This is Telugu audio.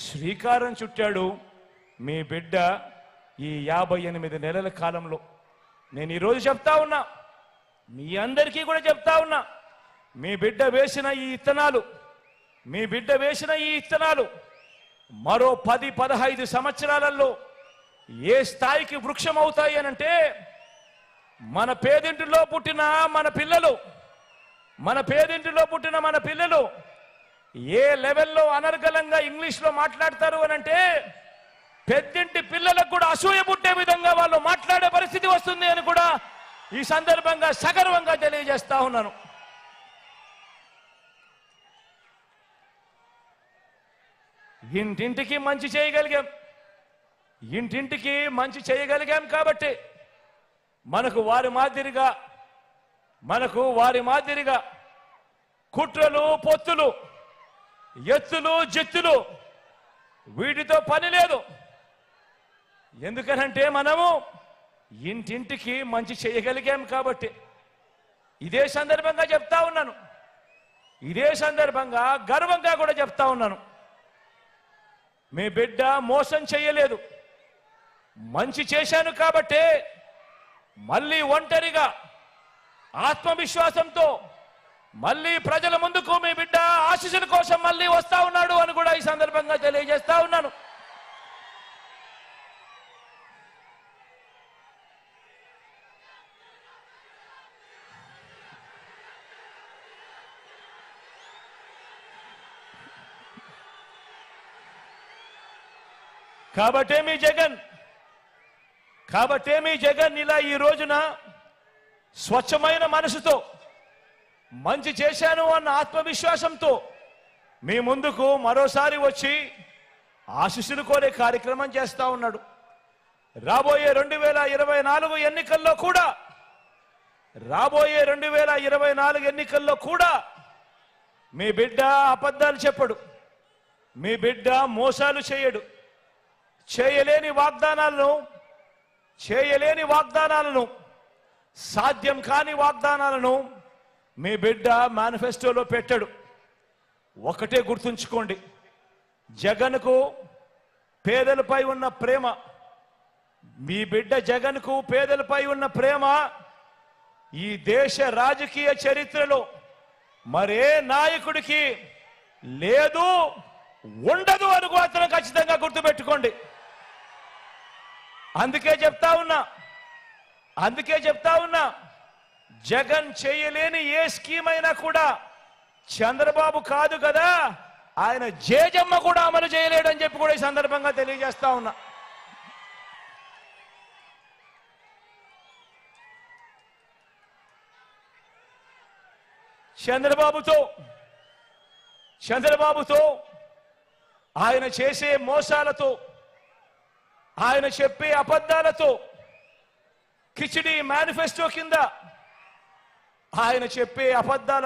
శ్రీకారం చుట్టాడు మీ బిడ్డ ఈ 58 నెలల కాలంలో. నేను ఈరోజు చెప్తా ఉన్నా, మీ అందరికీ కూడా చెప్తా ఉన్నా, మీ బిడ్డ వేసిన ఈ ఇత్తనాలు మరో 10-15 సంవత్సరాలలో ఏ స్థాయికి వృక్షం అవుతాయి అనంటే, మన పేదింటిలో పుట్టిన మన పిల్లలు ఏ లెవెల్లో అనర్గళంగా ఇంగ్లీష్లో మాట్లాడతారు అనంటే, పెద్దింటి పిల్లలకు కూడా అసూయ పుట్టే విధంగా వాళ్ళు మాట్లాడే పరిస్థితి వస్తుంది అని కూడా ఈ సందర్భంగా సగర్వంగా తెలియజేస్తా ఉన్నాను. ఇంటింటికి మంచి చేయగలిగాం కాబట్టి మనకు వారి మాదిరిగా కుట్రలు, పొత్తులు, ఎత్తులు, జెత్తులు వీటితో పని లేదు. ఎందుకనంటే మనము ఇంటింటికి మంచి చేయగలిగాం కాబట్టి. ఇదే సందర్భంగా చెప్తా ఉన్నాను, ఇదే సందర్భంగా గర్వంగా కూడా చెప్తా ఉన్నాను, మీ బిడ్డ మోసం చేయలేదు. మంచి చేశాను కాబట్టే మళ్ళీ ఒంటరిగా ఆత్మవిశ్వాసంతో మళ్ళీ ప్రజల ముందుకు మీ బిడ్డ ఆశీస్సుల కోసం మళ్ళీ వస్తా ఉన్నాడు అని కూడా ఈ సందర్భంగా తెలియజేస్తా ఉన్నాను. కాబట్టే మీ జగన్ ఇలా ఈ రోజున స్వచ్ఛమైన మనసుతో మంచి చేశాను అన్న ఆత్మవిశ్వాసంతో మీ ముందుకు మరోసారి వచ్చి ఆశీస్సులు కోరే కార్యక్రమం చేస్తా ఉన్నాడు. రాబోయే 2024 ఎన్నికల్లో కూడా మీ బిడ్డ అబద్ధాలు చెప్పడు, మీ బిడ్డ మోసాలు చేయడు. చేయలేని వాగ్దానాలను సాధ్యం కాని వాగ్దానాలను మీ బిడ్డ మేనిఫెస్టోలో పెట్టాడు. ఒకటే గుర్తుంచుకోండి, జగన్కు పేదలపై ఉన్న ప్రేమ, మీ బిడ్డ జగన్కు పేదలపై ఉన్న ప్రేమ ఈ దేశ రాజకీయ చరిత్రలో మరే నాయకుడికి లేదు, ఉండదు అని మాత్రం ఖచ్చితంగా గుర్తుపెట్టుకోండి. అందుకే చెప్తా ఉన్నా జగన్ చేయలేని ఏ స్కీమ్ అయినా కూడా చంద్రబాబు కాదు కదా, ఆయన జేజమ్మ కూడా అమలు చేయలేడని చెప్పి కూడా ఈ సందర్భంగా తెలియజేస్తా ఉన్నా. చంద్రబాబుతో ఆయన చేసే మోసాలతో, ఆయన చెప్పే అబద్ధాలతో, కిచిడి మేనిఫెస్టో కింద ఆయన చెప్పే అబద్ధాలతో